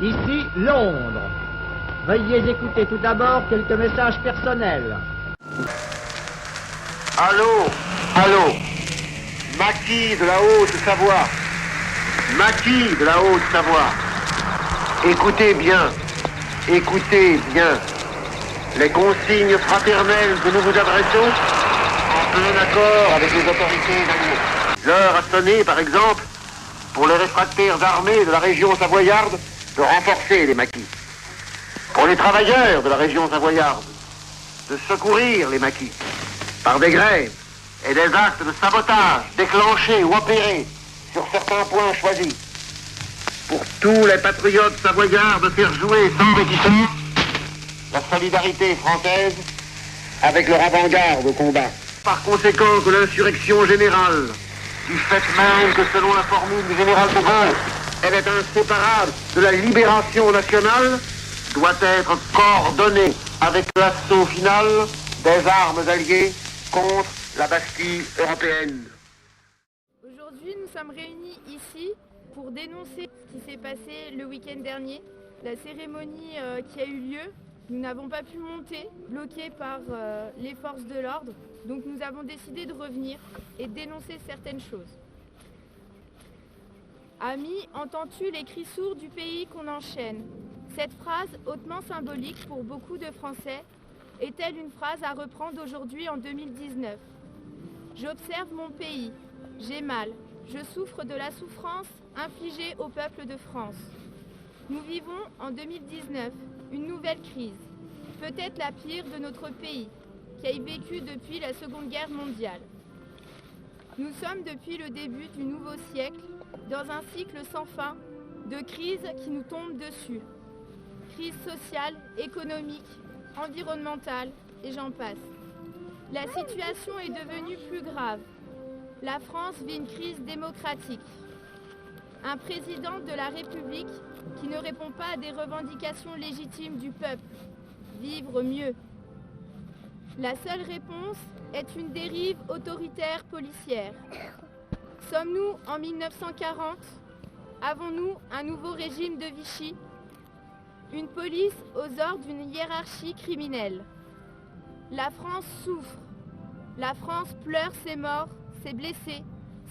Ici, Londres. Veuillez écouter tout d'abord quelques messages personnels. Allô, allô. Maquis de la Haute-Savoie. Maquis de la Haute-Savoie. Écoutez bien les consignes fraternelles que nous vous adressons en plein accord avec les autorités alliées. L'heure a sonné, par exemple, pour les réfractaires armés de la région savoyarde de renforcer les maquis. Pour les travailleurs de la région savoyarde de secourir les maquis par des grèves et des actes de sabotage déclenchés ou opérés sur certains points choisis. Pour tous les patriotes savoyards de faire jouer sans réticence la solidarité française avec leur avant-garde au combat. Par conséquent que l'insurrection générale, du fait même que selon la formule du général de Gaulle, elle est inséparable de la libération nationale, doit être coordonnée avec l'assaut final des armes alliées contre la Bastille européenne. Aujourd'hui, nous sommes réunis ici pour dénoncer ce qui s'est passé le week-end dernier, la cérémonie qui a eu lieu. Nous n'avons pas pu monter, bloqués par les forces de l'ordre, donc nous avons décidé de revenir et de dénoncer certaines choses. Amis, entends-tu les cris sourds du pays qu'on enchaîne? Cette phrase, hautement symbolique pour beaucoup de Français, est-elle une phrase à reprendre aujourd'hui en 2019? J'observe mon pays, j'ai mal, je souffre de la souffrance infligée au peuple de France. Nous vivons en 2019 une nouvelle crise, peut-être la pire de notre pays, qui a vécu depuis la Seconde Guerre mondiale. Nous sommes depuis le début du nouveau siècle dans un cycle sans fin de crises qui nous tombent dessus. Crise sociale, économique, environnementale et j'en passe. La situation est devenue plus grave. La France vit une crise démocratique. Un président de la République qui ne répond pas à des revendications légitimes du peuple. Vivre mieux. La seule réponse est une dérive autoritaire policière. Sommes-nous en 1940? Avons-nous un nouveau régime de Vichy? Une police aux ordres d'une hiérarchie criminelle. La France souffre. La France pleure ses morts, ses blessés,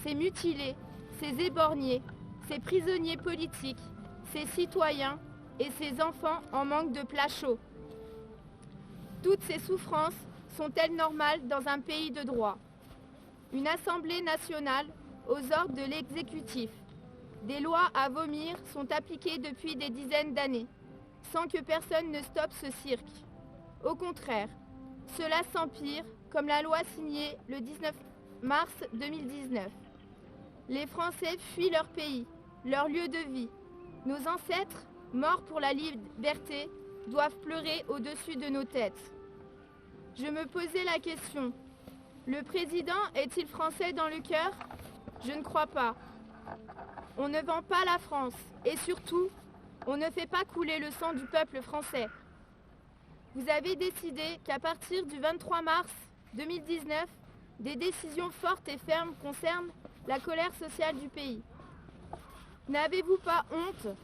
ses mutilés, ses éborgnés, ses prisonniers politiques, ses citoyens et ses enfants en manque de plats chauds. Toutes ces souffrances sont-elles normales dans un pays de droit? Une Assemblée nationale aux ordres de l'exécutif. Des lois à vomir sont appliquées depuis des dizaines d'années, sans que personne ne stoppe ce cirque. Au contraire, cela s'empire, comme la loi signée le 19 mars 2019. Les Français fuient leur pays, leur lieu de vie. Nos ancêtres, morts pour la liberté, doivent pleurer au-dessus de nos têtes. Je me posais la question, le président est-il français dans le cœur? Je ne crois pas. On ne vend pas la France et surtout, on ne fait pas couler le sang du peuple français. Vous avez décidé qu'à partir du 23 mars 2019, des décisions fortes et fermes concernent la colère sociale du pays. N'avez-vous pas honte,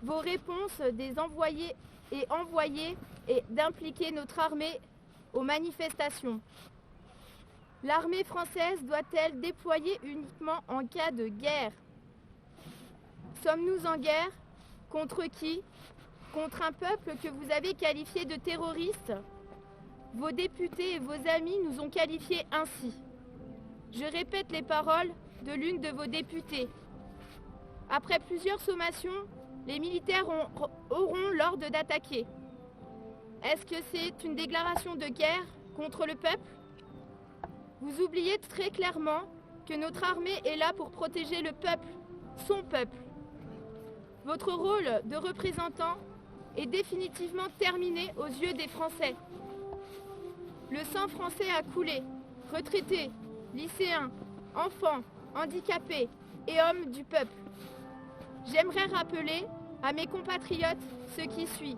vos réponses des envoyés et d'impliquer notre armée aux manifestations? L'armée française doit-elle déployer uniquement en cas de guerre? Sommes-nous en guerre? Contre qui? Contre un peuple que vous avez qualifié de terroriste? Vos députés et vos amis nous ont qualifiés ainsi. Je répète les paroles de l'une de vos députées. Après plusieurs sommations, les militaires auront l'ordre d'attaquer. Est-ce que c'est une déclaration de guerre contre le peuple? Vous oubliez très clairement que notre armée est là pour protéger le peuple, son peuple. Votre rôle de représentant est définitivement terminé aux yeux des Français. Le sang français a coulé. Retraités, lycéens, enfants, handicapés et hommes du peuple. J'aimerais rappeler à mes compatriotes ce qui suit.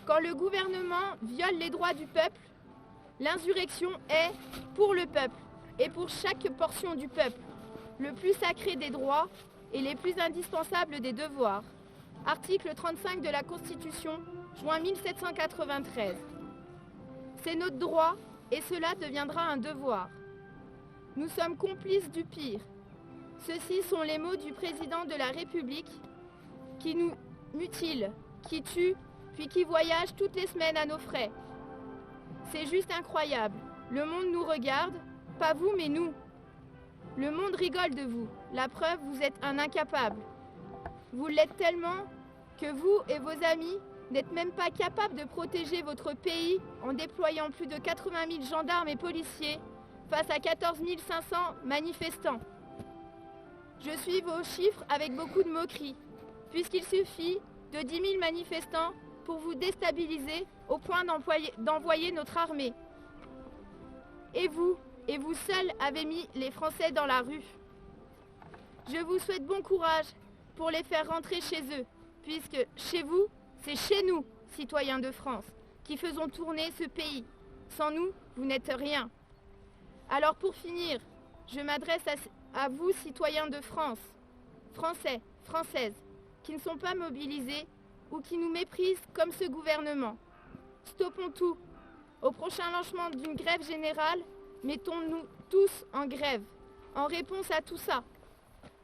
Quand le gouvernement viole les droits du peuple, l'insurrection est pour le peuple et pour chaque portion du peuple, le plus sacré des droits et les plus indispensables des devoirs. Article 35 de la Constitution, juin 1793. C'est notre droit et cela deviendra un devoir. Nous sommes complices du pire. Ceux-ci sont les mots du président de la République qui nous mutile, qui tue, puis qui voyage toutes les semaines à nos frais. C'est juste incroyable. Le monde nous regarde, pas vous mais nous. Le monde rigole de vous. La preuve, vous êtes un incapable. Vous l'êtes tellement que vous et vos amis n'êtes même pas capables de protéger votre pays en déployant plus de 80 000 gendarmes et policiers face à 14 500 manifestants. Je suis vos chiffres avec beaucoup de moquerie, puisqu'il suffit de 10 000 manifestants pour vous déstabiliser au point d'envoyer notre armée. Et vous seuls avez mis les Français dans la rue. Je vous souhaite bon courage pour les faire rentrer chez eux, puisque chez vous, c'est chez nous, citoyens de France, qui faisons tourner ce pays. Sans nous, vous n'êtes rien. Alors pour finir, je m'adresse à vous, citoyens de France, Français, Françaises, qui ne sont pas mobilisés ou qui nous méprisent comme ce gouvernement. Stoppons tout. Au prochain lancement d'une grève générale, mettons-nous tous en grève, en réponse à tout ça.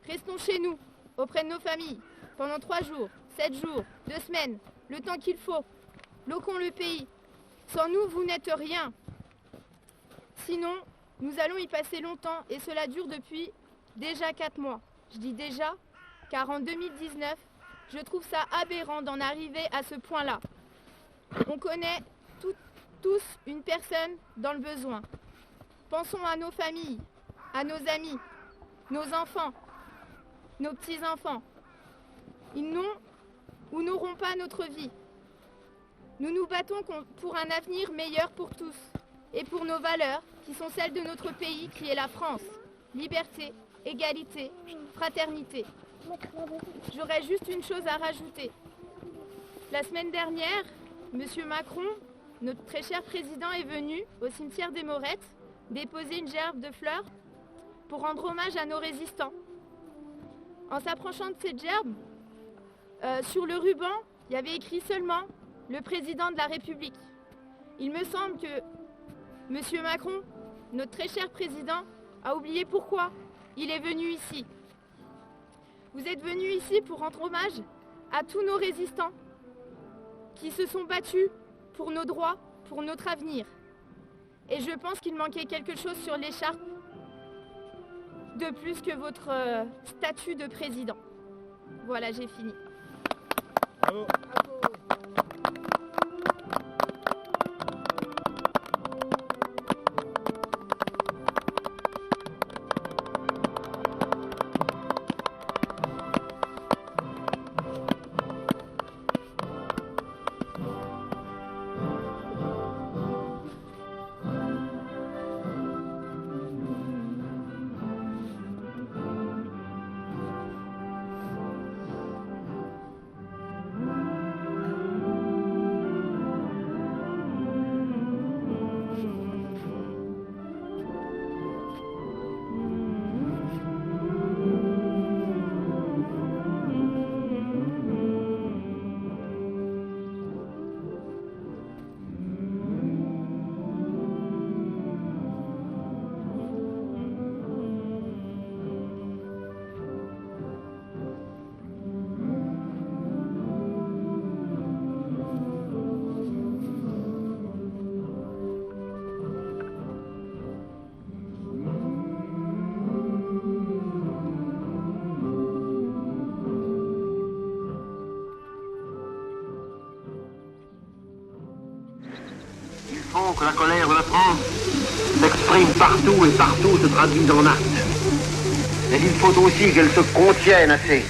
Restons chez nous, auprès de nos familles, pendant 3 jours, 7 jours, 2 semaines, le temps qu'il faut. Bloquons le pays. Sans nous, vous n'êtes rien. Sinon, nous allons y passer longtemps et cela dure depuis déjà 4 mois. Je dis déjà, car en 2019, je trouve ça aberrant d'en arriver à ce point-là. On connaît tous une personne dans le besoin. Pensons à nos familles, à nos amis, nos enfants, nos petits-enfants. Ils n'ont ou n'auront pas notre vie. Nous nous battons pour un avenir meilleur pour tous et pour nos valeurs qui sont celles de notre pays qui est la France. Liberté, égalité, fraternité. J'aurais juste une chose à rajouter. La semaine dernière, M. Macron, notre très cher président, est venu au cimetière des Morettes déposer une gerbe de fleurs pour rendre hommage à nos résistants. En s'approchant de cette gerbe, sur le ruban, il y avait écrit seulement « Le président de la République ». Il me semble que M. Macron, notre très cher président, a oublié pourquoi il est venu ici. Vous êtes venu ici pour rendre hommage à tous nos résistants qui se sont battus pour nos droits, pour notre avenir. Et je pense qu'il manquait quelque chose sur l'écharpe de plus que votre statut de président. Voilà, j'ai fini. Bravo. Que la colère de la France s'exprime partout et partout se traduise en actes. Mais il faut aussi qu'elle se contienne assez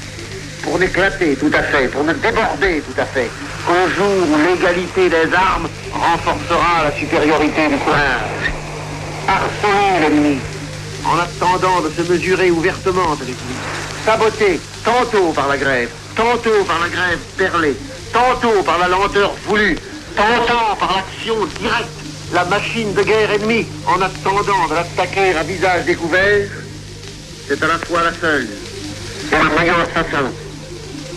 pour n'éclater tout à fait, pour ne déborder tout à fait, qu'au jour où l'égalité des armes renforcera la supériorité du courage. Harceler l'ennemi en attendant de se mesurer ouvertement avec lui. Saboter tantôt par la grève perlée, tantôt par la lenteur voulue, tantôt par l'action directe, la machine de guerre ennemie, en attendant de l'attaquer à visage découvert, c'est à la fois la seule et la meilleure façon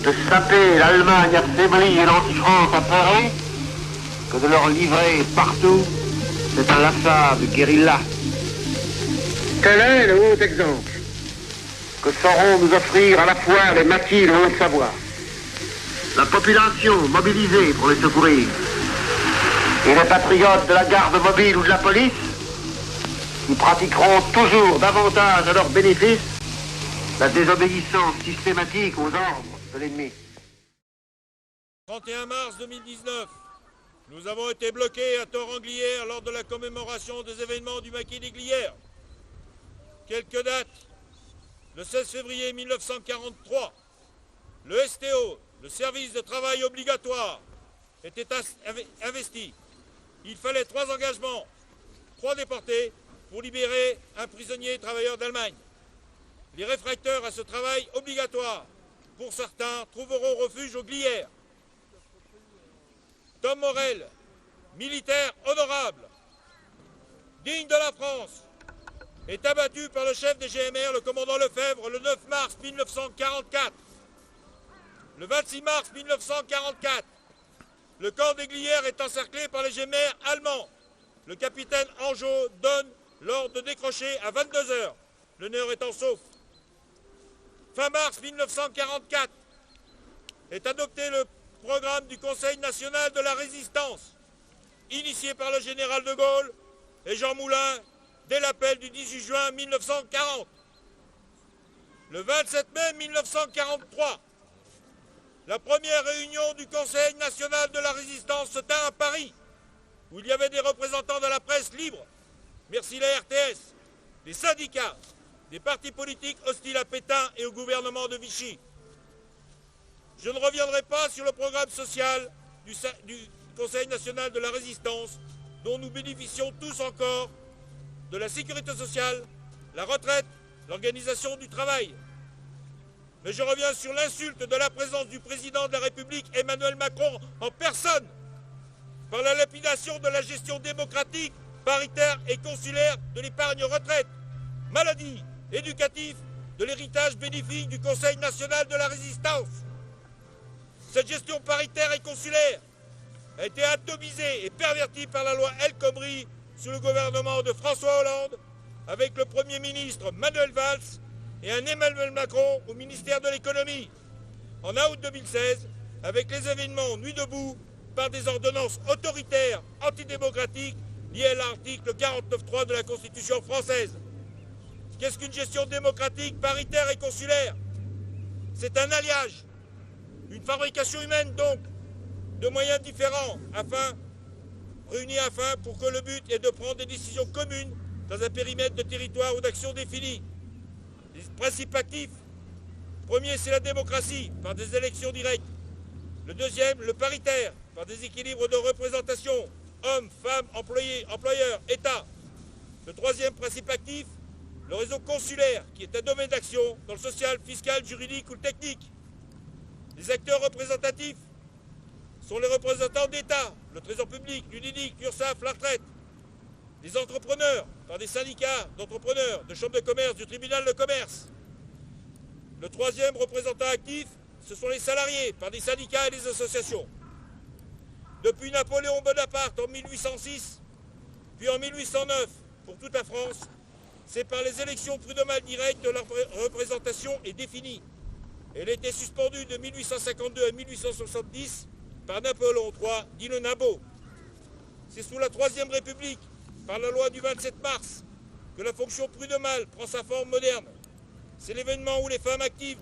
de saper l'Allemagne affaiblie et l'anti-France apeurée que de leur livrer partout cet inlassable guérilla. Tel est le haut exemple que sauront nous offrir à la fois les maquis et le Haut-Savoie. La population mobilisée pour les secourir et les patriotes de la garde mobile ou de la police qui pratiqueront toujours davantage à leur bénéfice la désobéissance systématique aux ordres de l'ennemi. 31 mars 2019, nous avons été bloqués à Thorent-Glières lors de la commémoration des événements du maquis des Glières. Quelques dates. Le 16 février 1943, le STO, le service de travail obligatoire, était investi. Il fallait 3 engagements, 3 déportés pour libérer un prisonnier travailleur d'Allemagne. Les réfractaires à ce travail obligatoire, pour certains, trouveront refuge aux Glières. Tom Morel, militaire honorable, digne de la France, est abattu par le chef des GMR, le commandant Lefebvre, le 9 mars 1944. Le 26 mars 1944, le camp des Glières est encerclé par les GMR allemands. Le capitaine Angeau donne l'ordre de décrocher à 22 h, l'honneur étant sauf. Fin mars 1944 est adopté le programme du Conseil national de la résistance, initié par le général de Gaulle et Jean Moulin dès l'appel du 18 juin 1940. Le 27 mai 1943, la première réunion du Conseil national de la résistance se tint à Paris, où il y avait des représentants de la presse libre, merci la RTS, des syndicats, des partis politiques hostiles à Pétain et au gouvernement de Vichy. Je ne reviendrai pas sur le programme social du Conseil national de la résistance, dont nous bénéficions tous encore, de la sécurité sociale, la retraite, l'organisation du travail. Mais je reviens sur l'insulte de la présence du président de la République, Emmanuel Macron, en personne, par la lapidation de la gestion démocratique, paritaire et consulaire de l'épargne retraite, maladie, éducatif, de l'héritage bénéfique du Conseil national de la résistance. Cette gestion paritaire et consulaire a été atomisée et pervertie par la loi El Khomri sous le gouvernement de François Hollande, avec le Premier ministre Manuel Valls et un Emmanuel Macron au ministère de l'économie. En août 2016, avec les événements Nuit debout, par des ordonnances autoritaires, antidémocratiques, liées à l'article 49.3 de la Constitution française. Qu'est-ce qu'une gestion démocratique, paritaire et consulaire? C'est un alliage, une fabrication humaine donc, de moyens différents, réunis afin pour que le but est de prendre des décisions communes dans un périmètre de territoire ou d'action défini. Les principes actifs, premier c'est la démocratie, par des élections directes. Le deuxième, le paritaire, par des équilibres de représentation, hommes, femmes, employés, employeurs, État. Le troisième principe actif, le réseau consulaire, qui est un domaine d'action dans le social, fiscal, juridique ou technique. Les acteurs représentatifs sont les représentants d'État, le Trésor public, l'UNIDIC, l'URSSAF, la retraite. Les entrepreneurs, par des syndicats d'entrepreneurs, de chambres de commerce, du tribunal de commerce. Le troisième représentant actif, ce sont les salariés, par des syndicats et des associations. Depuis Napoléon Bonaparte en 1806, puis en 1809, pour toute la France, c'est par les élections prud'homales directes que la représentation est définie. Elle a été suspendue de 1852 à 1870 par Napoléon III, dit le Nabo. C'est sous la Troisième République, par la loi du 27 mars, que la fonction prud'homale prend sa forme moderne. C'est l'événement où les femmes actives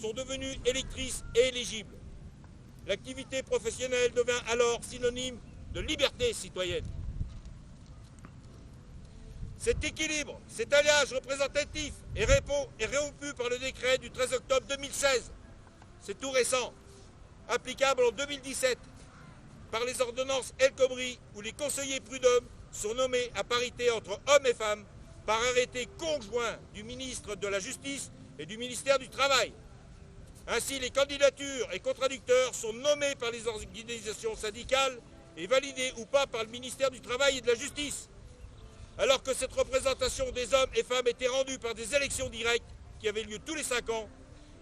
sont devenues électrices et éligibles. L'activité professionnelle devint alors synonyme de liberté citoyenne. Cet équilibre, cet alliage représentatif est rompu par le décret du 13 octobre 2016. C'est tout récent, applicable en 2017, par les ordonnances El Khomri, où les conseillers prud'hommes sont nommés à parité entre hommes et femmes par arrêté conjoint du ministre de la Justice et du ministère du Travail. Ainsi, les candidatures et contradicteurs sont nommés par les organisations syndicales et validés ou pas par le ministère du Travail et de la Justice. Alors que cette représentation des hommes et femmes était rendue par des élections directes qui avaient lieu tous les 5 ans,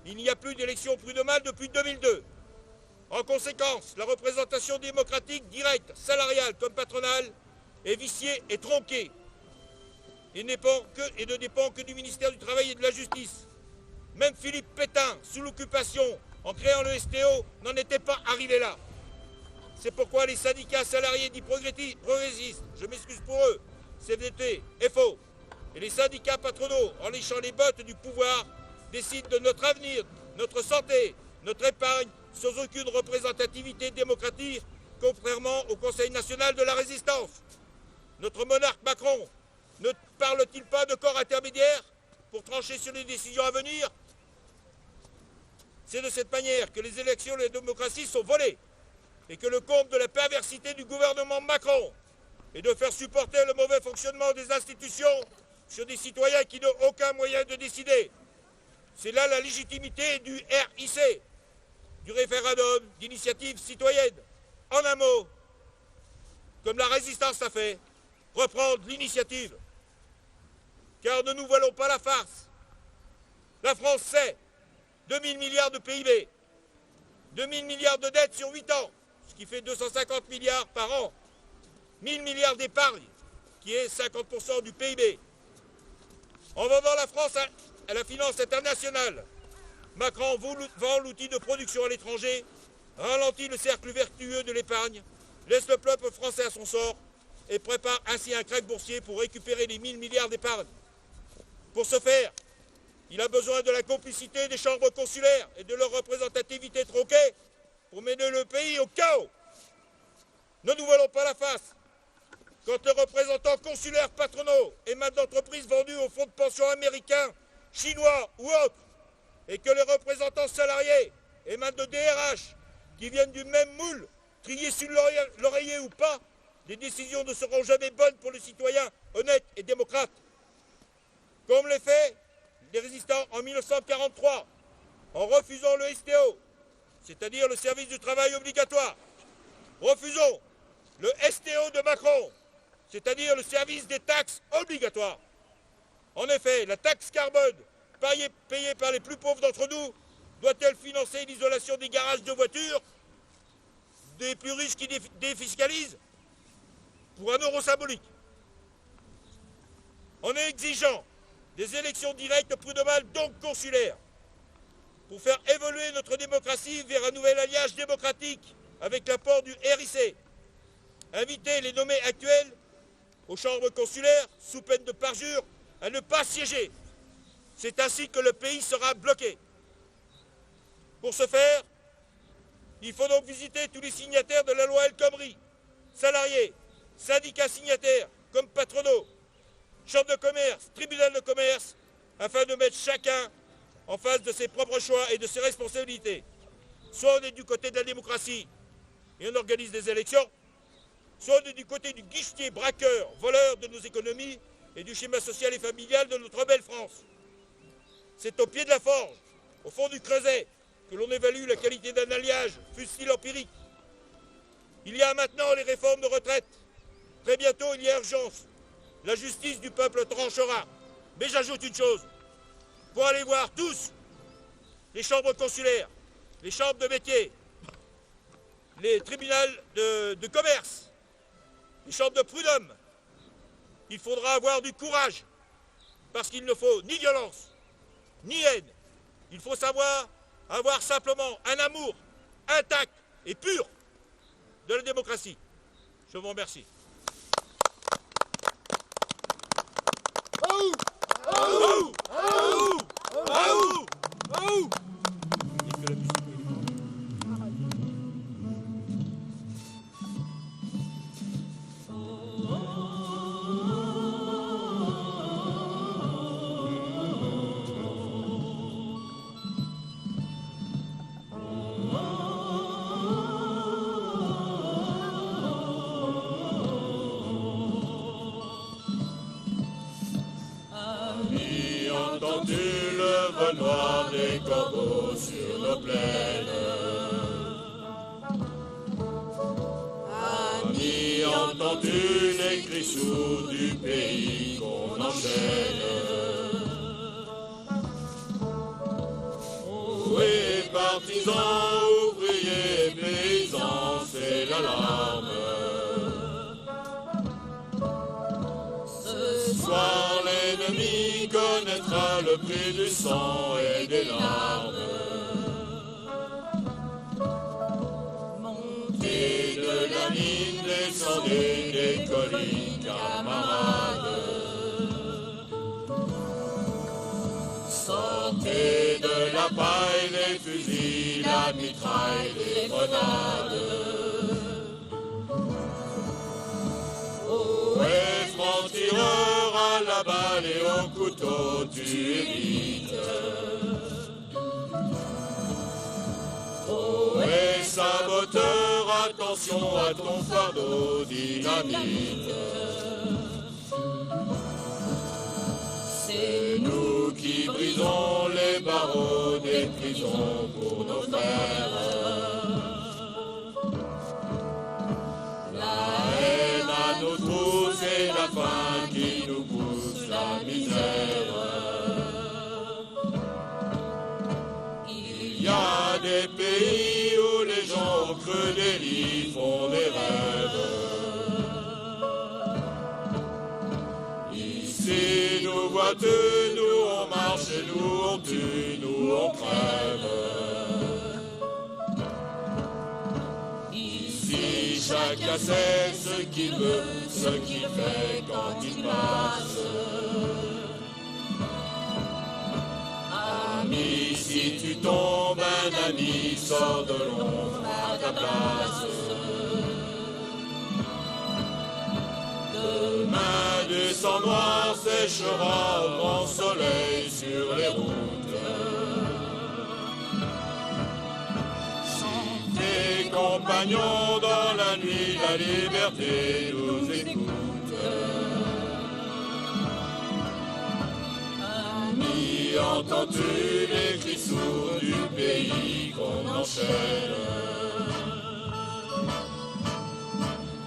Il n'y a plus d'élection prud'homale depuis 2002. En conséquence, la représentation démocratique directe, salariale comme patronale, est viciée et tronquée et ne dépend que du ministère du Travail et de la Justice. Même Philippe Pétain, sous l'occupation, en créant le STO, n'en était pas arrivé là. C'est pourquoi les syndicats salariés dits progressistes, je m'excuse pour eux, CFDT, FO, et les syndicats patronaux, en léchant les bottes du pouvoir, décident de notre avenir, notre santé, notre épargne, sans aucune représentativité démocratique, contrairement au Conseil national de la résistance. Notre monarque Macron ne parle-t-il pas de corps intermédiaire pour trancher sur les décisions à venir? C'est de cette manière que les élections et la démocratie sont volées et que le comble de la perversité du gouvernement Macron est de faire supporter le mauvais fonctionnement des institutions sur des citoyens qui n'ont aucun moyen de décider. C'est là la légitimité du RIC, du référendum d'initiative citoyenne. En un mot, comme la résistance a fait, reprendre l'initiative. Car ne nous voilons pas la farce. La France sait 2 000 milliards de PIB, 2 000 milliards de dettes sur 8 ans, ce qui fait 250 milliards par an, 1 000 milliards d'épargne, qui est 50% du PIB. En vendant la France à la finance internationale, Macron vend l'outil de production à l'étranger, ralentit le cercle vertueux de l'épargne, laisse le peuple français à son sort et prépare ainsi un krach boursier pour récupérer les 1 000 milliards d'épargne. Pour ce faire, il a besoin de la complicité des chambres consulaires et de leur représentativité tronquée pour mener le pays au chaos. Ne nous voilons pas la face. Quand les représentants consulaires patronaux émanent d'entreprises vendues aux fonds de pension américains, chinois ou autres, et que les représentants salariés émanent de DRH qui viennent du même moule, triés sur l'oreiller ou pas, les décisions ne seront jamais bonnes pour le citoyen honnête et démocrate. Comme l'ont fait les résistants en 1943, en refusant le STO, c'est-à-dire le service du travail obligatoire. Refusons le STO de Macron, c'est-à-dire le service des taxes obligatoires. En effet, la taxe carbone, payée par les plus pauvres d'entre nous, doit-elle financer l'isolation des garages de voitures des plus riches qui défiscalisent pour un euro symbolique? En exigeant des élections directes prud'homales, donc consulaires, pour faire évoluer notre démocratie vers un nouvel alliage démocratique avec l'apport du RIC. Inviter les nommés actuels aux chambres consulaires, sous peine de parjure, à ne pas siéger. C'est ainsi que le pays sera bloqué. Pour ce faire, il faut donc visiter tous les signataires de la loi El Khomri, salariés, syndicats signataires comme patronaux, chambres de commerce, tribunal de commerce, afin de mettre chacun en face de ses propres choix et de ses responsabilités. Soit on est du côté de la démocratie et on organise des élections, soit on est du côté du guichetier braqueur, voleur de nos économies et du schéma social et familial de notre belle France. C'est au pied de la forge, au fond du creuset, que l'on évalue la qualité d'un alliage, fût-il empirique. Il y a maintenant les réformes de retraite. Très bientôt, il y a urgence. La justice du peuple tranchera. Mais j'ajoute une chose. Pour aller voir tous les chambres consulaires, les chambres de métier, les tribunaux de commerce, les chambres de prud'homme, il faudra avoir du courage. Parce qu'il ne faut ni violence, ni haine. Il faut savoir avoir simplement un amour intact et pur de la démocratie. Je vous remercie. Entends-tu le vol noir des corbeaux sur nos plaines? Ami, entends-tu les cris sourds du pays qu'on enchaîne? artisans, ouvriers, paysans, c'est l'alarme. Ce soir, l'ennemi connaîtra le prix du sang et des larmes. Montez de la mine, descendez des collines, camarades. Sortez de la paille, les fusils, la mitraille, les grenades. Ouais, franc-tireur à la balle et au couteau, tu évites. Oh, et saboteur, attention à ton fardeau, dynamite. C'est nous qui brisons les barreaux des prisons pour nos frères. La haine à nos trousses et la faim qui nous pousse la misère. Il y a des pays où les gens au creux des lits font des rêves. Ici nous vois-tu, nous on marche et nous on tue, nous on crève. Ici chacun sait ce qu'il veut, ce qu'il fait quand il passe. Ami, si tu tombes, un ami sort de l'ombre à ta place. Demain du sang noir séchera au grand soleil sur les routes. Si tes compagnons dans la nuit, la liberté nous écoute. Ami, entends-tu les cris sourds du pays qu'on enchaîne?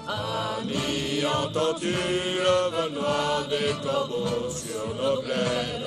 Ami, entends-tu le vol noir des corbeaux sur nos plaines?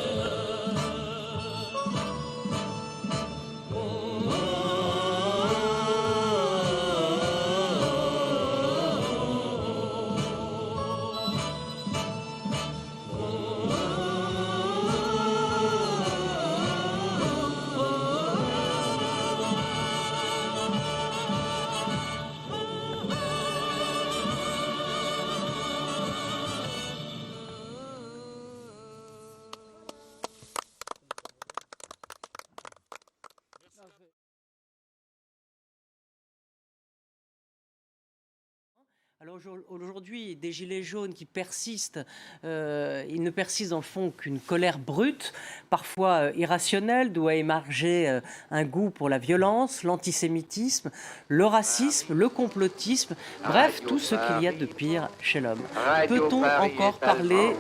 Alors aujourd'hui, des gilets jaunes qui persistent, ils ne persistent dans le fond qu'une colère brute, parfois irrationnelle, d'où a émergé un goût pour la violence, l'antisémitisme, le racisme, le complotisme, bref, tout ce qu'il y a de pire chez l'homme. Peut-on encore parler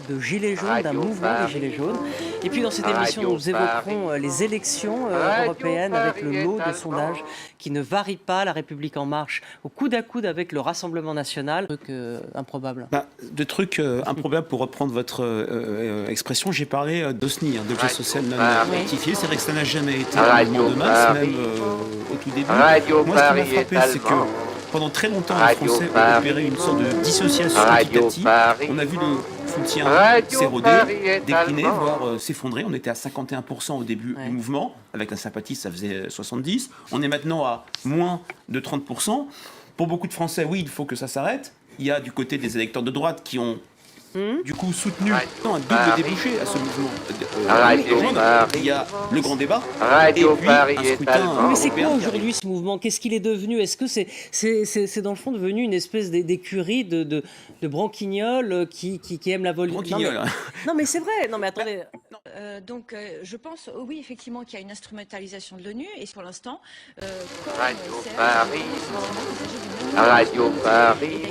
de gilets jaunes, d'un mouvement des gilets jaunes? Et puis dans cette émission, nous évoquerons les élections européennes avec le lot de sondages qui ne varient pas, La République En Marche au coude à coude avec le Rassemblement national. Improbable. De trucs improbables, pour reprendre votre expression, j'ai parlé d'OSNI, d'objet social non identifié. C'est vrai que ça n'a jamais été un mouvement de masse, même au tout début. Moi, ce qui m'a frappé, c'est que pendant très longtemps, les Français ont opéré une sorte de dissociation équitative. On a vu le soutien s'éroder, décliner, voire s'effondrer. On était à 51% au début du mouvement. Avec la sympathie, ça faisait 70%. On est maintenant à moins de 30%. Pour beaucoup de Français, oui, il faut que ça s'arrête. Il y a du côté des électeurs de droite qui ont du coup soutenu un double débouché à ce mouvement. Il y a le grand débat et puis un scrutin. Mais c'est quoi aujourd'hui ce mouvement? Qu'est-ce qu'il est devenu? Est-ce que c'est dans le fond devenu une espèce d'écurie de branquignoles qui aiment la voltige? Non mais c'est vrai. Non mais attendez. Donc je pense, oui, effectivement, qu'il y a une instrumentalisation de l'ONU et pour l'instant, Radio Paris,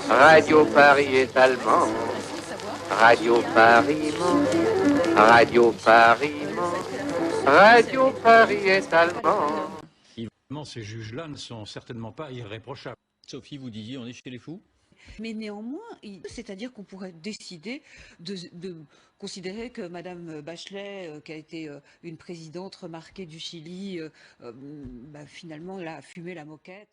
Radio Paris est allemand. Radio Paris, Radio Paris, Radio Paris est allemand. Évidemment, ces juges-là ne sont certainement pas irréprochables. Sophie, vous disiez, on est chez les fous? Mais néanmoins, c'est-à-dire qu'on pourrait décider de considérer que Madame Bachelet, qui a été une présidente remarquée du Chili, finalement, elle a fumé la moquette.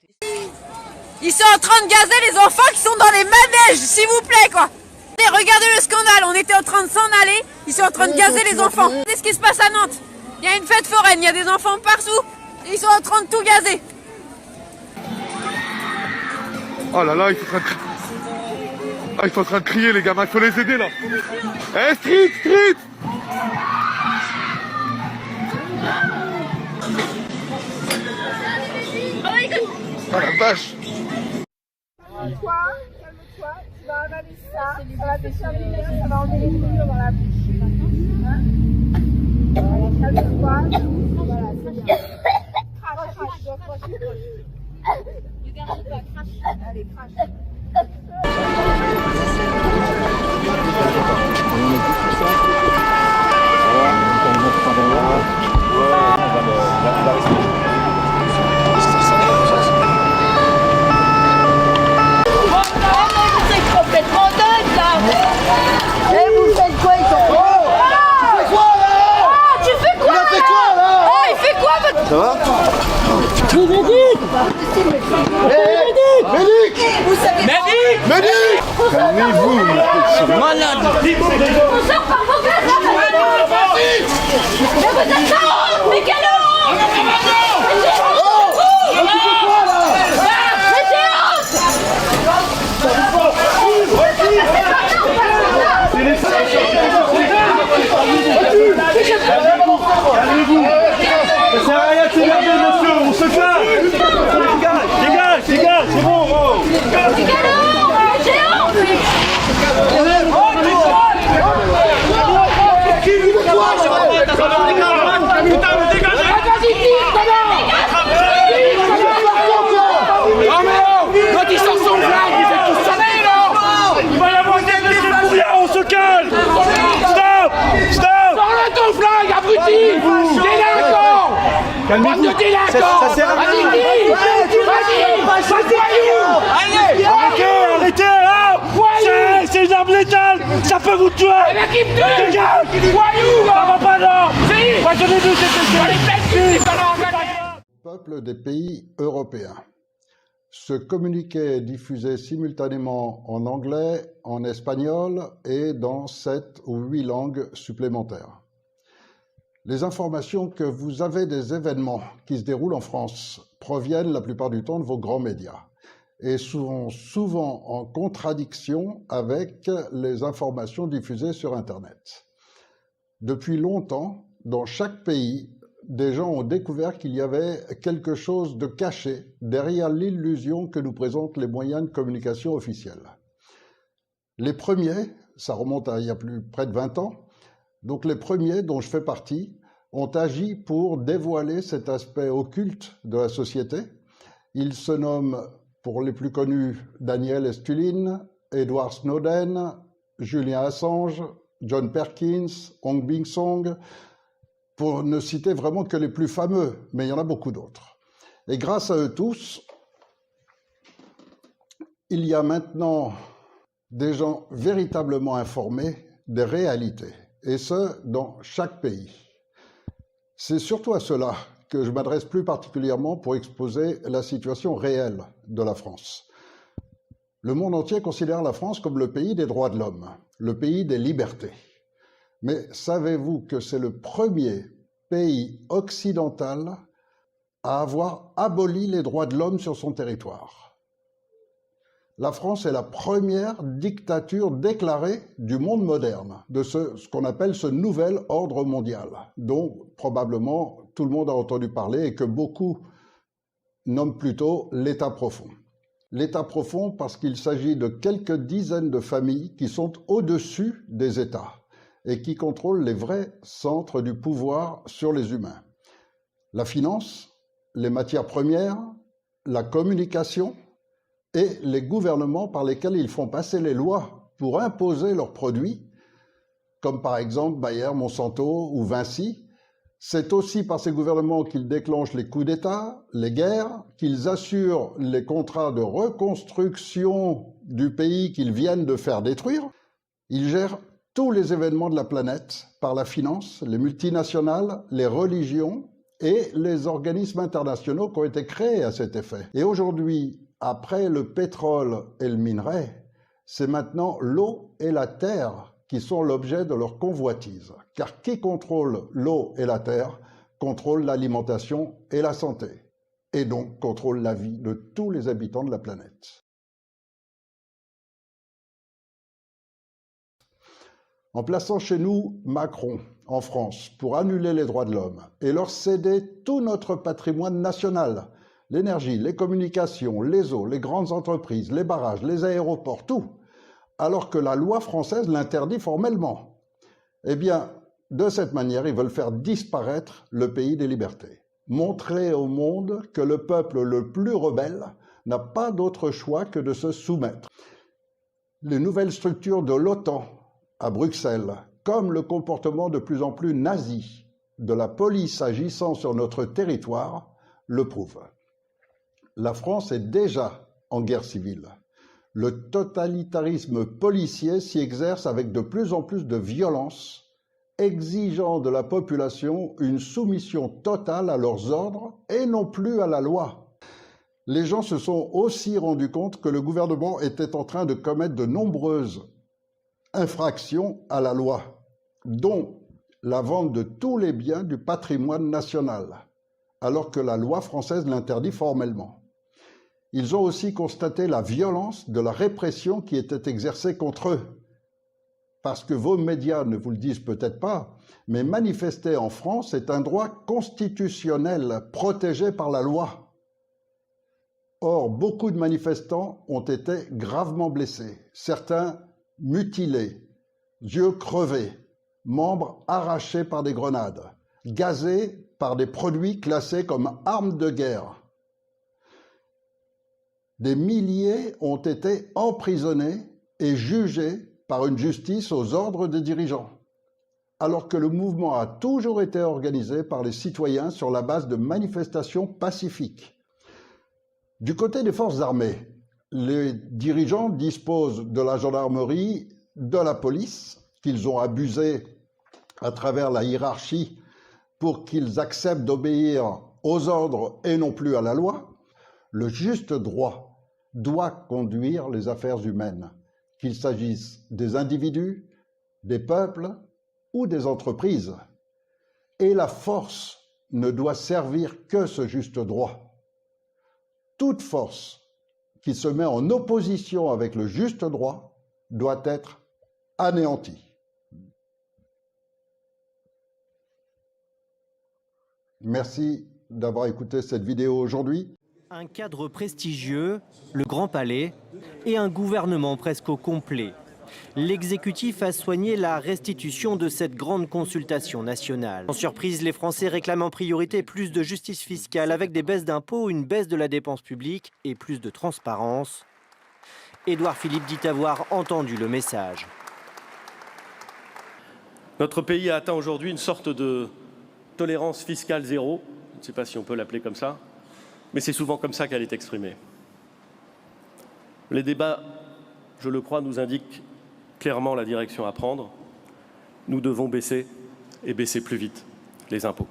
Ils sont en train de gazer les enfants qui sont dans les manèges, s'il vous plaît, quoi. Et regardez le scandale, on était en train de s'en aller, ils sont en train de gazer les enfants. Regardez ce qui se passe à Nantes. Il y a une fête foraine, il y a des enfants partout, et ils sont en train de tout gazer. Oh là là, ils sont en train de crier, les gamins, il faut les aider là. Eh, street, street! Oh la vache! Calme-toi, tu vas avaler ça va te faire du bien, ça va enlever les coulures dans la bouche. Hein? Voilà, calme-toi, voilà, c'est bien. Crache, dois cracher. Tu gardes pas, crache. Allez, crache. Complètement dingue là. Et vous faites quoi, ils sont tu fais quoi là? Tu fais quoi là? Oh, il fait quoi votre... Ça va? Médic! Calmez-vous, ils sont malades! On sort par vos gars. Mais vous êtes là. Mais quelle honte! Calmez-vous! Ça sert à rien de s'énerver, monsieur, on se calme! Dégage, c'est bon! Quand ils s'en sont blagues, ils êtes tous savés là. Il va y avoir des blessés pour rien, on se calme! Stop! Sors-le ton flingue, abruti. Délinquant. Calmez-vous! Ça sert à rien! Arrêtez là! C'est une arme létale! Ça peut vous tuer! Dégage! Ça va pas là! Moi j'en ai vu cette Peuple des pays européens. Ce communiqué est diffusé simultanément en anglais, en espagnol et dans 7 ou 8 langues supplémentaires. Les informations que vous avez des événements qui se déroulent en France proviennent la plupart du temps de vos grands médias et sont souvent en contradiction avec les informations diffusées sur Internet. Depuis longtemps, dans chaque pays, des gens ont découvert qu'il y avait quelque chose de caché derrière l'illusion que nous présentent les moyens de communication officiels. Les premiers, ça remonte à il y a près de 20 ans, donc les premiers dont je fais partie ont agi pour dévoiler cet aspect occulte de la société. Ils se nomment, pour les plus connus, Daniel Estulin, Edward Snowden, Julian Assange, John Perkins, Ong Bing-song, pour ne citer vraiment que les plus fameux, mais il y en a beaucoup d'autres. Et grâce à eux tous, il y a maintenant des gens véritablement informés des réalités, et ce, dans chaque pays. C'est surtout à cela que je m'adresse plus particulièrement pour exposer la situation réelle de la France. Le monde entier considère la France comme le pays des droits de l'homme, le pays des libertés. Mais savez-vous que c'est le premier pays occidental à avoir aboli les droits de l'homme sur son territoire? La France est la première dictature déclarée du monde moderne, de ce qu'on appelle ce nouvel ordre mondial, dont probablement tout le monde a entendu parler et que beaucoup nomment plutôt l'État profond. L'État profond parce qu'il s'agit de quelques dizaines de familles qui sont au-dessus des États et qui contrôlent les vrais centres du pouvoir sur les humains. La finance, les matières premières, la communication et les gouvernements par lesquels ils font passer les lois pour imposer leurs produits, comme par exemple Bayer, Monsanto ou Vinci, C'est aussi par ces gouvernements qu'ils déclenchent les coups d'État, les guerres, qu'ils assurent les contrats de reconstruction du pays qu'ils viennent de faire détruire. Ils gèrent tous les événements de la planète par la finance, les multinationales, les religions et les organismes internationaux qui ont été créés à cet effet. Et aujourd'hui, après le pétrole et le minerai, c'est maintenant l'eau et la terre qui sont l'objet de leur convoitise. Car qui contrôle l'eau et la terre contrôle l'alimentation et la santé, et donc contrôle la vie de tous les habitants de la planète. En plaçant chez nous Macron, en France, pour annuler les droits de l'homme et leur céder tout notre patrimoine national, l'énergie, les communications, les eaux, les grandes entreprises, les barrages, les aéroports, tout, alors que la loi française l'interdit formellement. Eh bien, de cette manière, ils veulent faire disparaître le pays des libertés. Montrer au monde que le peuple le plus rebelle n'a pas d'autre choix que de se soumettre. Les nouvelles structures de l'OTAN à Bruxelles, comme le comportement de plus en plus nazi de la police agissant sur notre territoire, le prouvent. La France est déjà en guerre civile. Le totalitarisme policier s'y exerce avec de plus en plus de violence, exigeant de la population une soumission totale à leurs ordres et non plus à la loi. Les gens se sont aussi rendus compte que le gouvernement était en train de commettre de nombreuses infractions à la loi, dont la vente de tous les biens du patrimoine national, alors que la loi française l'interdit formellement. Ils ont aussi constaté la violence de la répression qui était exercée contre eux. Parce que vos médias ne vous le disent peut-être pas, mais manifester en France est un droit constitutionnel protégé par la loi. Or, beaucoup de manifestants ont été gravement blessés, certains mutilés, yeux crevés, membres arrachés par des grenades, gazés par des produits classés comme armes de guerre. Des milliers ont été emprisonnés et jugés par une justice aux ordres des dirigeants, alors que le mouvement a toujours été organisé par les citoyens sur la base de manifestations pacifiques. Du côté des forces armées, les dirigeants disposent de la gendarmerie, de la police, qu'ils ont abusé à travers la hiérarchie pour qu'ils acceptent d'obéir aux ordres et non plus à la loi. Le juste droit doit conduire les affaires humaines, qu'il s'agisse des individus, des peuples ou des entreprises. Et la force ne doit servir que ce juste droit. Toute force qui se met en opposition avec le juste droit doit être anéantie. Merci d'avoir écouté cette vidéo aujourd'hui. Un cadre prestigieux, le Grand Palais, et un gouvernement presque au complet. L'exécutif a soigné la restitution de cette grande consultation nationale. En surprise, les Français réclament en priorité plus de justice fiscale avec des baisses d'impôts, une baisse de la dépense publique et plus de transparence. Édouard Philippe dit avoir entendu le message. Notre pays a atteint aujourd'hui une sorte de tolérance fiscale zéro, je ne sais pas si on peut l'appeler comme ça, mais c'est souvent comme ça qu'elle est exprimée. Les débats, je le crois, nous indiquent clairement la direction à prendre. Nous devons baisser, et baisser plus vite, les impôts.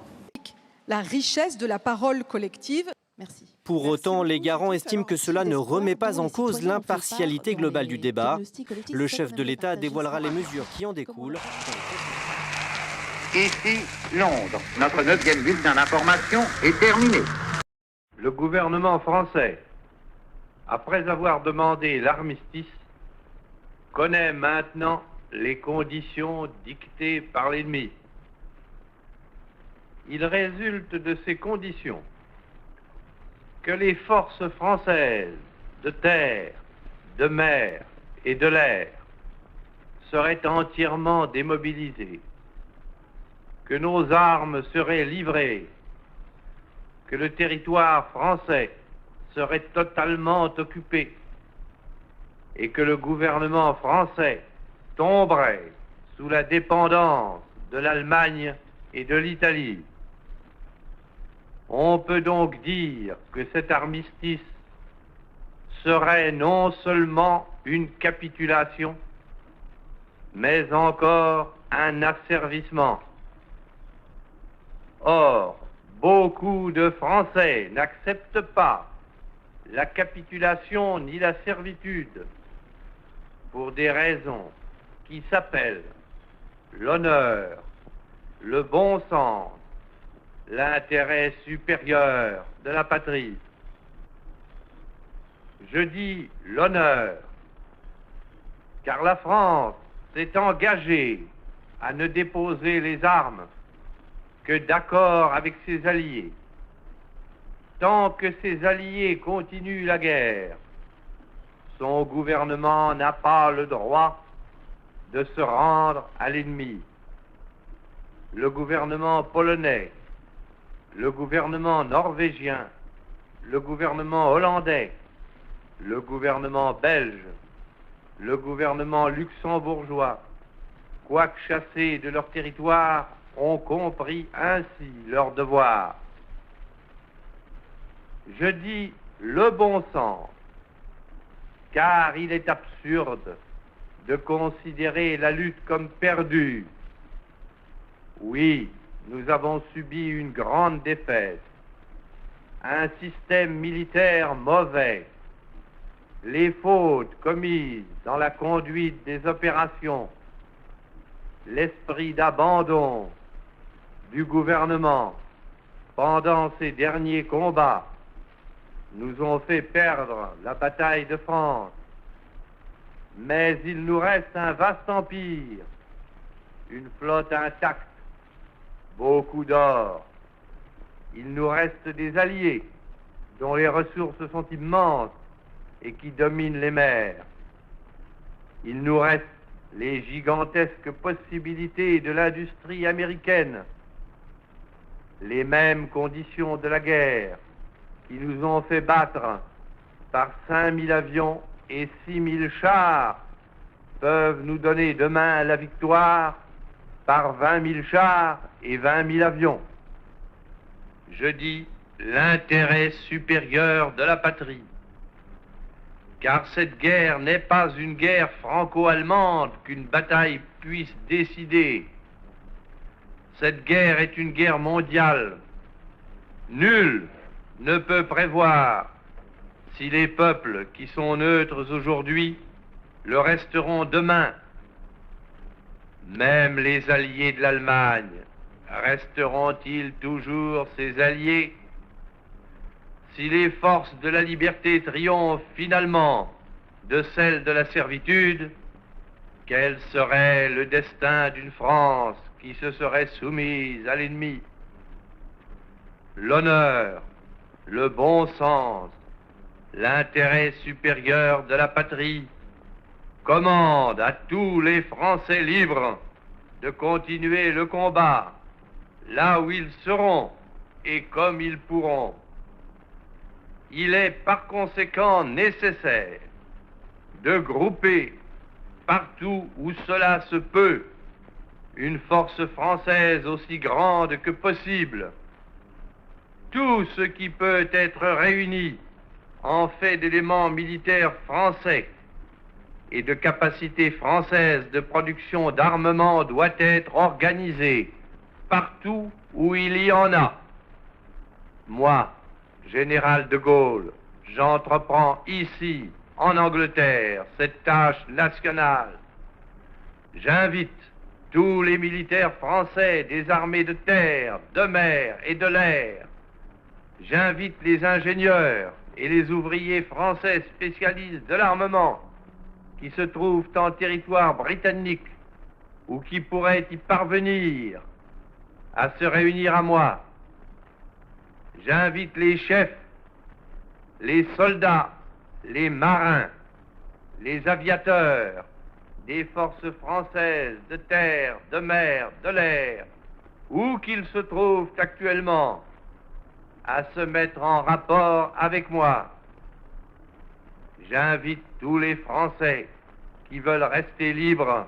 La richesse de la parole collective. Merci. Pour autant, les garants estiment que cela ne remet pas en cause l'impartialité globale du débat. Le chef de l'État dévoilera les mesures qui en découlent. Ici, Londres. Notre 9e bulletin d'information est terminé. Le gouvernement français, après avoir demandé l'armistice, connaît maintenant les conditions dictées par l'ennemi. Il résulte de ces conditions que les forces françaises de terre, de mer et de l'air seraient entièrement démobilisées, que nos armes seraient livrées, que le territoire français serait totalement occupé et que le gouvernement français tomberait sous la dépendance de l'Allemagne et de l'Italie. On peut donc dire que cet armistice serait non seulement une capitulation, mais encore un asservissement. Or, beaucoup de Français n'acceptent pas la capitulation ni la servitude pour des raisons qui s'appellent l'honneur, le bon sens, l'intérêt supérieur de la patrie. Je dis l'honneur, car la France s'est engagée à ne déposer les armes que d'accord avec ses alliés. Tant que ses alliés continuent la guerre, son gouvernement n'a pas le droit de se rendre à l'ennemi. Le gouvernement polonais, le gouvernement norvégien, le gouvernement hollandais, le gouvernement belge, le gouvernement luxembourgeois, quoique chassés de leur territoire, ont compris ainsi leur devoir. Je dis le bon sens, car il est absurde de considérer la lutte comme perdue. Oui, nous avons subi une grande défaite, un système militaire mauvais, les fautes commises dans la conduite des opérations, l'esprit d'abandon du gouvernement pendant ces derniers combats nous ont fait perdre la bataille de France. Mais il nous reste un vaste empire, une flotte intacte, beaucoup d'or. Il nous reste des alliés dont les ressources sont immenses et qui dominent les mers. Il nous reste les gigantesques possibilités de l'industrie américaine, les mêmes conditions de la guerre qui nous ont fait battre par 5000 avions et 6000 chars peuvent nous donner demain la victoire par 20 000 chars et 20 000 avions. Je dis l'intérêt supérieur de la patrie, car cette guerre n'est pas une guerre franco-allemande qu'une bataille puisse décider. Cette guerre est une guerre mondiale. Nul ne peut prévoir si les peuples qui sont neutres aujourd'hui le resteront demain. Même les alliés de l'Allemagne resteront-ils toujours ses alliés? Si les forces de la liberté triomphent finalement de celles de la servitude, quel serait le destin d'une France qui se serait soumise à l'ennemi? L'honneur, le bon sens, l'intérêt supérieur de la patrie commande à tous les Français libres de continuer le combat là où ils seront et comme ils pourront. Il est par conséquent nécessaire de grouper partout où cela se peut une force française aussi grande que possible. Tout ce qui peut être réuni en fait d'éléments militaires français et de capacités françaises de production d'armement doit être organisé partout où il y en a. Moi, général de Gaulle, j'entreprends ici, en Angleterre, cette tâche nationale. J'invite tous les militaires français des armées de terre, de mer et de l'air. J'invite les ingénieurs et les ouvriers français spécialistes de l'armement qui se trouvent en territoire britannique ou qui pourraient y parvenir à se réunir à moi. J'invite les chefs, les soldats, les marins, les aviateurs des forces françaises de terre, de mer, de l'air, où qu'ils se trouvent actuellement, à se mettre en rapport avec moi. J'invite tous les Français qui veulent rester libres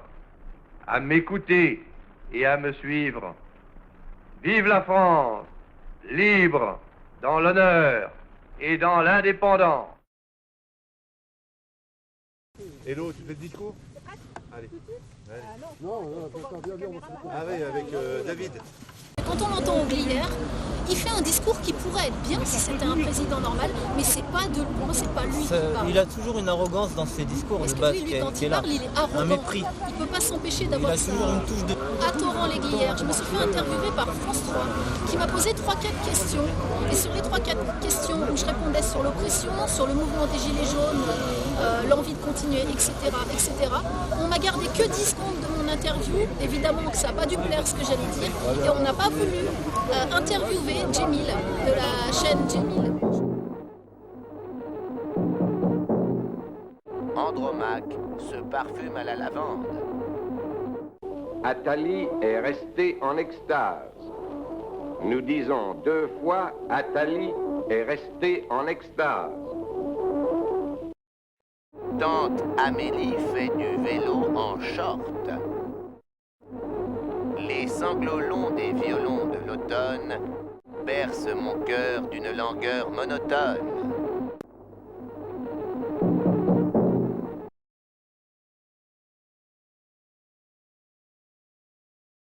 à m'écouter et à me suivre. Vive la France, libre dans l'honneur et dans l'indépendance. Hello, tu fais le discours? Allez. Ah oui, avec David. Quand on l'entend au Glières, il fait un discours qui pourrait être bien si c'était un président normal, mais c'est pas de, pour moi, c'est pas lui qui parle. Il a toujours une arrogance dans ses discours de base qui est là. Il est arrogant. Un mépris. Il peut pas s'empêcher d'avoir ça. Toujours une touche de... À Thoran-les-Glières, je me suis fait interviewer par France 3 qui m'a posé 3-4 questions. Et sur les 3-4 questions où je répondais sur l'oppression, sur le mouvement des Gilets jaunes, l'envie de continuer, etc., on m'a gardé que 10 secondes de mon interview. Évidemment que ça n'a pas dû plaire ce que j'allais dire. Et on n'a pas voulu interviewer Djemil de la chaîne Djemil. Andromaque se parfume à la lavande. Attali est resté en extase. Nous disons 2 fois Attali est resté en extase. Tante Amélie fait du vélo en short. Les sanglots longs des violons de l'automne bercent mon cœur d'une langueur monotone.